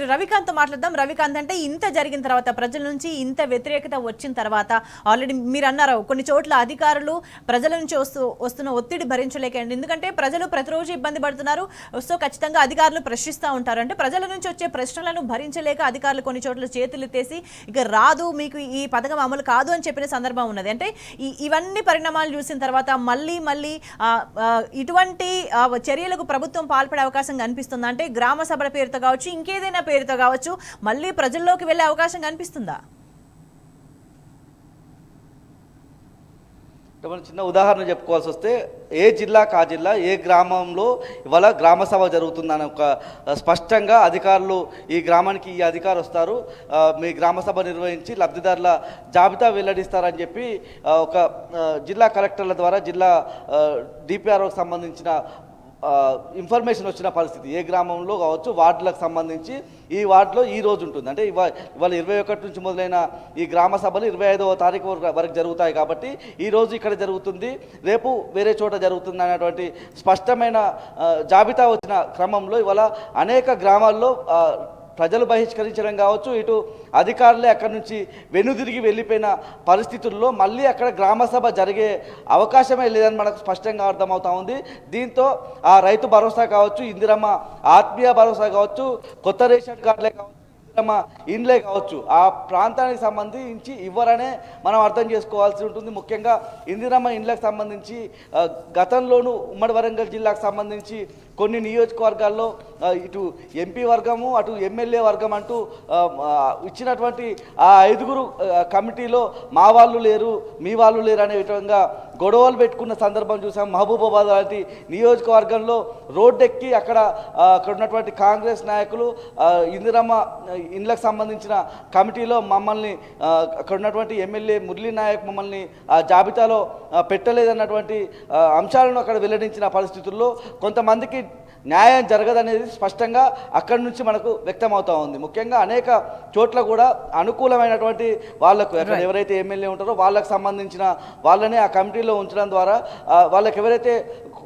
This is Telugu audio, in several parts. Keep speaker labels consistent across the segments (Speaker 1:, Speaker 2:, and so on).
Speaker 1: రవికాంత్ తో మాట్లాడదాం. రవికాంత్ అంటే ఇంత జరిగిన తర్వాత ప్రజల నుంచి ఇంత వ్యతిరేకత వచ్చిన తర్వాత ఆల్రెడీ మీరు అన్నారు కొన్ని చోట్ల అధికారులు ప్రజల నుంచి వస్తున్న ఒత్తిడి భరించలేకండి. ఎందుకంటే ప్రజలు ప్రతిరోజు ఇబ్బంది పడుతున్నారు. సో ఖచ్చితంగా అధికారులు ప్రశ్నిస్తూ ఉంటారు. అంటే ప్రజల నుంచి వచ్చే ప్రశ్నలను భరించలేక అధికారులు కొన్ని చోట్ల చేతులు ఎత్తేసి ఇక రాదు మీకు ఈ పథకం అమలు కాదు అని చెప్పిన సందర్భం ఉన్నది. అంటే ఇవన్నీ పరిణామాలు చూసిన తర్వాత మళ్ళీ ఇటువంటి చర్యలకు ప్రభుత్వం పాల్పడే అవకాశం కనిపిస్తుందా? అంటే గ్రామ సభల పేరుతో కావచ్చు, ఇంకేదైనా పేరుతో కావచ్చు, మళ్ళీ ప్రజల్లోకి వెళ్ళే అవకాశం కనిపిస్తుందా?
Speaker 2: మనం చిన్న ఉదాహరణ చెప్పుకోవాల్సి వస్తే ఏ జిల్లాకు ఆ జిల్లా ఏ గ్రామంలో ఇవాళ గ్రామ సభ జరుగుతుందని ఒక స్పష్టంగా అధికారులు ఈ గ్రామానికి ఈ అధికారులు వస్తారు, మీ గ్రామ సభ నిర్వహించి లబ్ధిదారుల జాబితా వెల్లడిస్తారని చెప్పి ఒక జిల్లా కలెక్టర్ల ద్వారా జిల్లా డిపిఆర్ఓకి సంబంధించిన ఇన్ఫర్మేషన్ వచ్చిన పరిస్థితి. ఏ గ్రామంలో కావచ్చు వార్డులకు సంబంధించి ఈ వార్డులో ఈ రోజు ఉంటుంది. అంటే ఇవాళ 21 నుంచి మొదలైన ఈ గ్రామ సభలు 25వ తారీఖు వరకు జరుగుతాయి. కాబట్టి ఈరోజు ఇక్కడ జరుగుతుంది, రేపు వేరే చోట జరుగుతుంది అనేటువంటి స్పష్టమైన జాబితా వచ్చిన క్రమంలో ఇవాళ అనేక గ్రామాల్లో ప్రజలు బహిష్కరించడం కావచ్చు, ఇటు అధికారులే అక్కడి నుంచి వెనుదిరిగి వెళ్ళిపోయిన పరిస్థితుల్లో మళ్ళీ అక్కడ గ్రామసభ జరిగే అవకాశమే లేదని మనకు స్పష్టంగా అర్థమవుతా ఉంది. దీంతో ఆ రైతు భరోసా కావచ్చు, ఇందిరమ్మ ఆత్మీయ భరోసా కావచ్చు, కొత్త రేషన్ కార్డులే కావచ్చు, ఇందిరమ్మ ఇండ్లే కావచ్చు, ఆ ప్రాంతానికి సంబంధించి ఇవ్వరనే మనం అర్థం చేసుకోవాల్సి ఉంటుంది. ముఖ్యంగా ఇందిరమ్మ ఇండ్లకు సంబంధించి గతంలోనూ ఉమ్మడి వరంగల్ జిల్లాకు సంబంధించి కొన్ని నియోజకవర్గాల్లో ఇటు ఎంపీ వర్గము అటు ఎమ్మెల్యే వర్గం అంటూ ఇచ్చినటువంటి ఆ 5గురు కమిటీలో మా వాళ్ళు లేరు మీ వాళ్ళు లేరు అనే విధంగా గొడవలు పెట్టుకున్న సందర్భం చూసాం. మహబూబాబాద్ లాంటి నియోజకవర్గంలో రోడ్డెక్కి అక్కడ ఉన్నటువంటి కాంగ్రెస్ నాయకులు ఇందిరమ్మ ఇండ్లకు సంబంధించిన కమిటీలో మమ్మల్ని అక్కడ ఉన్నటువంటి ఎమ్మెల్యే మురళీ నాయక్ మమ్మల్ని ఆ జాబితాలో పెట్టలేదన్నటువంటి అంశాలను అక్కడ వెల్లడించిన పరిస్థితుల్లో కొంతమందికి న్యాయం జరగదనేది స్పష్టంగా అక్కడి నుంచి మనకు వ్యక్తమవుతూ ఉంది. ముఖ్యంగా అనేక చోట్ల కూడా అనుకూలమైనటువంటి వాళ్ళకు ఎవరైతే ఎమ్మెల్యే ఉంటారో వాళ్ళకు సంబంధించిన వాళ్ళని ఆ కమిటీలో ఉంచడం ద్వారా వాళ్ళకి ఎవరైతే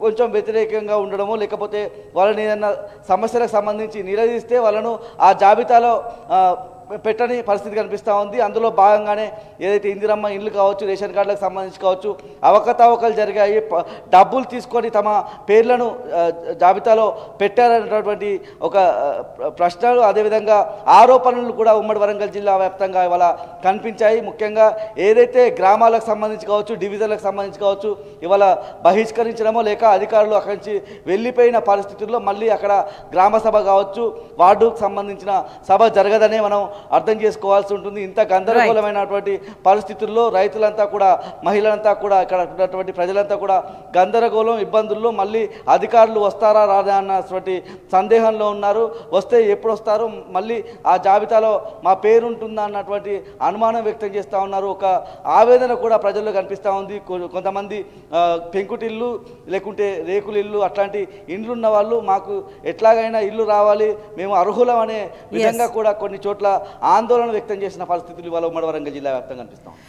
Speaker 2: కొంచెం వ్యతిరేకంగా ఉండడమో లేకపోతే వాళ్ళని ఏదైనా సమస్యలకు సంబంధించి నిలదీస్తే వాళ్ళను ఆ జాబితాలో పెట్టని పరిస్థితి కనిపిస్తూ ఉంది. అందులో భాగంగానే ఏదైతే ఇందిరమ్మ ఇండ్లు కావచ్చు, రేషన్ కార్డులకు సంబంధించి కావచ్చు, అవకతవకలు జరిగాయి, డబ్బులు తీసుకొని తమ పేర్లను జాబితాలో పెట్టారనేటటువంటి ఒక ప్రశ్నలు అదేవిధంగా ఆరోపణలు కూడా ఉమ్మడి వరంగల్ జిల్లా వ్యాప్తంగా ఇవాళ కనిపించాయి. ముఖ్యంగా ఏదైతే గ్రామాలకు సంబంధించి కావచ్చు, డివిజన్లకు సంబంధించి కావచ్చు ఇవాళ బహిష్కరించడమో లేక అధికారులు అక్కడి నుంచి వెళ్ళిపోయిన పరిస్థితుల్లో మళ్ళీ అక్కడ గ్రామ సభ కావచ్చు, వార్డుకు సంబంధించిన సభ జరగదనే మనం అర్థం చేసుకోవాల్సి ఉంటుంది. ఇంత గందరగోళమైనటువంటి పరిస్థితుల్లో రైతులంతా కూడా మహిళలంతా కూడా ఇక్కడ ఉన్నటువంటి ప్రజలంతా కూడా గందరగోళం ఇబ్బందుల్లో మళ్ళీ అధికారులు వస్తారా రాదా అన్నటువంటి సందేహంలో ఉన్నారు. వస్తే ఎప్పుడు వస్తారు, మళ్ళీ ఆ జాబితాలో మా పేరు ఉంటుందా అన్నటువంటి అనుమానం వ్యక్తం చేస్తూ ఉన్నారు. ఒక ఆవేదన కూడా ప్రజల్లో కనిపిస్తూ ఉంది. కొంతమంది పెంకుటిల్లు లేకుంటే రేకులు ఇల్లు అట్లాంటి ఇండ్లు ఉన్న వాళ్ళు మాకు ఎట్లాగైనా ఇల్లు రావాలి, మేము అర్హులం అనే విధంగా కూడా కొన్ని చోట్ల ఆందోళన వ్యక్తం చేసిన పరిస్థితులు ఇవాళ ఉమ్మడి వరంగల్ జిల్లా వ్యాప్తంగా కనిపిస్తాం.